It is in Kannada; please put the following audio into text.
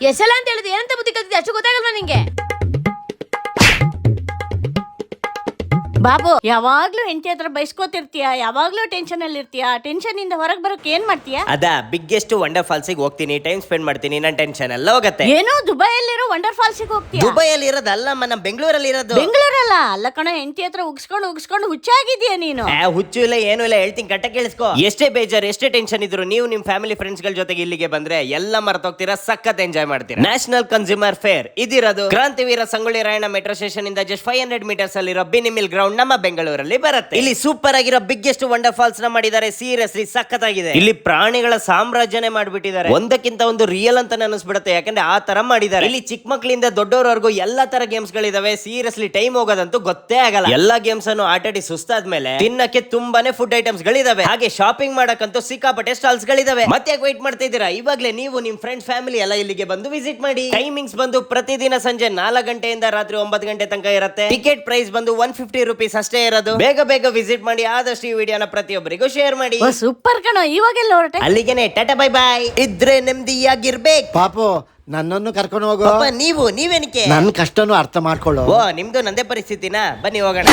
ಎಷ್ಟೆಲ್ಲ ಅಂತ ಹೇಳಿದ್ರೆ ಏನಂತ ಬುದ್ಧಿ ಕಲ್ತಿದ್ದೆ ಅಷ್ಟು ಗೊತ್ತಾಗಲ್ವಾ ನಿಂಗೆ? ಬಾಬು, ಯಾವಾಗ್ಲೂ ಹೆಂಡತಿ ಹತ್ರ ಬೈಸ್ಕೋತಿರ್ತೀಯ, ಯಾವಾಗ್ಲೂ ಟೆನ್ಷನ್ ಅಲ್ಲಿ ಇರ್ತೀಯ. ಟೆನ್ಷನ್ ಇಂದ ಹೊರಗೆ ಬರೋಕೆ ಏನ್ ಮಾಡ್ತೀಯ? ಅದ ಬಿಗ್ಗೆಸ್ಟ್ ವಂಡರ್ ಫಾಲ್ಸ್ ಗೆ ಹೋಗ್ತೀನಿ, ಟೈಮ್ ಸ್ಪೆಂಡ್ ಮಾಡ್ತೀನಿ, ನನ್ನ ಟೆನ್ಷನ್ ಎಲ್ಲ ಹೋಗುತ್ತೆ. ಏನೋ ದುಬೈಯಲ್ಲಿರೋ ವಂಡರ್ ಫಾಲ್ಸ್ ಗೆ ಹೋಗ್ತೀಯ? ದುಬೈಯಲ್ಲಿ ಇರೋದಲ್ಲ, ನಮ್ಮ ಬೆಂಗಳೂರಲ್ಲಿ ಇರೋದು. ಬೆಂಗಳೂರಲ್ಲ ಅಲ್ಲ ಕಣ, ಹೆಂಡತಿ ಹತ್ರ ಉಗ್ಸ್ಕೊಂಡು ಹುಚ್ಚಾಗಿದೀಯ ನೀನು. ಹುಚ್ಚು ಇಲ್ಲ ಏನು ಇಲ್ಲ, ಹೇಳ್ತೀನಿ ಕಟ್ಟ ಕೇಳಿಸ್ಕೋ. ಎಷ್ಟೇ ಬೇಜಾರು ಎಷ್ಟೇ ಟೆನ್ಷನ್ ಇದ್ರು ನೀವು ನಿಮ್ ಫ್ಯಾಮಿಲಿ ಫ್ರೆಂಡ್ಸ್ ಗಳ ಜೊತೆಗೆ ಇಲ್ಲಿಗೆ ಬಂದ್ರೆ ಎಲ್ಲ ಮರ್ತೋಗ್ತೀರಾ, ಸಖತ್ ಎಂಜಾಯ್ ಮಾಡ್ತೀರಾ. ನ್ಯಾಷನಲ್ ಕನ್ಸ್ಯೂಮರ್ ಫೇರ್ ಇದಿರೋದು ಕ್ರಾಂತಿವೀರ ಸಂಗೊಳ್ಳಿ ರಾಯಣ್ಣ ಮೆಟ್ರೋ ಸ್ಟೇಷನ್ ಇಂದ ಜಸ್ಟ್ 500 ಮೀಟರ್ಸ್ ಅಲ್ಲಿರೋ ಬಿನಿಮಿಲ್ ಗ್ರೌಂಡ್ ನಮ್ಮ ಬೆಂಗಳೂರಲ್ಲಿ ಬರುತ್ತೆ. ಇಲ್ಲಿ ಸೂಪರ್ ಆಗಿರೋ ಬಿಗ್ಗೆಸ್ಟ್ ವಂಡರ್ ಫಾಲ್ಸ್ ನ ಮಾಡಿದ್ದಾರೆ. ಸೀರಿಯಸ್ಲಿ ಸಖತ್ತಾಗಿದೆ. ಇಲ್ಲಿ ಪ್ರಾಣಿಗಳ ಸಾಮ್ರಾಜ್ಯನೇ ಮಾಡ್ಬಿಟ್ಟಿದ್ದಾರೆ. ಒಂದಕ್ಕಿಂತ ಒಂದು ರಿಯಲ್ ಅಂತ ಅನಿಸ್ಬಿಡುತ್ತೆ, ಯಾಕಂದ್ರೆ ಆ ತರ ಮಾಡಿದ್ದಾರೆ. ಇಲ್ಲಿ ಚಿಕ್ಕ ಮಕ್ಕಳಿಂದ ದೊಡ್ಡವರವರೆಗೂ ಎಲ್ಲಾ ತರ ಗೇಮ್ಸ್ ಗಳಿದಾವೆ. ಸೀರಿಯಸ್ಲಿ ಟೈಮ್ ಹೋಗೋದಂತೂ ಗೊತ್ತೇ ಆಗಲ್ಲ. ಎಲ್ಲಾ ಗೇಮ್ಸ್ ಅನ್ನು ಆಟಾಡಿ ಸುಸ್ತಾದ್ಮೇಲೆ ತಿನ್ನಕ್ಕೆ ತುಂಬಾನೇ ಫುಡ್ ಐಟಮ್ಸ್ ಗಳಿದಾವೆ. ಹಾಗೆ ಶಾಪಿಂಗ್ ಮಾಡಕ್ಕಂತೂ ಸಿಕ್ಕಾಪಟ್ಟೆ ಸ್ಟಾಲ್ಸ್ ಗಳಿದಾವೆ. ಮತ್ತೆ ಯಾಕೆ ವೈಟ್ ಮಾಡ್ತಾ ಇದ್ದೀರಾ? ಇವಾಗಲೇ ನೀವು ನಿಮ್ ಫ್ರೆಂಡ್ಸ್ ಫ್ಯಾಮಿಲಿ ಎಲ್ಲ ಇಲ್ಲಿಗೆ ಬಂದು ವಿಸಿಟ್ ಮಾಡಿ. ಟೈಮಿಂಗ್ಸ್ ಬಂದು ಪ್ರತಿದಿನ ಸಂಜೆ 4 ಗಂಟೆಯಿಂದ ರಾತ್ರಿ 9 ಗಂಟೆ ತನಕ ಇರುತ್ತೆ. ಟಿಕೆಟ್ ಪ್ರೈಸ್ ಬಂದು 150 ರೂಪೀಸ್ ಅಷ್ಟೇ ಇರೋದು. ಬೇಗ ಬೇಗ ವಿಸಿಟ್ ಮಾಡಿ. ಆದಷ್ಟು ಈ ವಿಡಿಯೋನ ಪ್ರತಿಯೊಬ್ಬರಿಗೂ ಶೇರ್ ಮಾಡಿ. ಸೂಪರ್ ಕಣ, ಇವಾಗೆಲ್ಲ ಹೊರಟೆ? ಅಲ್ಲಿಗೆನೆ ಟಾಟಾ ಬೈ ಬೈ. ಇದ್ರೆ ನೆಮ್ಮದಿಯಾಗಿರ್ಬೇಕು. ಪಾಪು, ನನ್ನನ್ನು ಕರ್ಕೊಂಡು ಹೋಗು. ನೀವೇನಕ್ಕೆ ನನ್ನ ಕಷ್ಟನು ಅರ್ಥ ಮಾಡ್ಕೊಳ್ಳೋ. ಓ, ನಿಮ್ದು ನಂದೇ ಪರಿಸ್ಥಿತಿನಾ? ಬನ್ನಿ ಹೋಗೋಣ.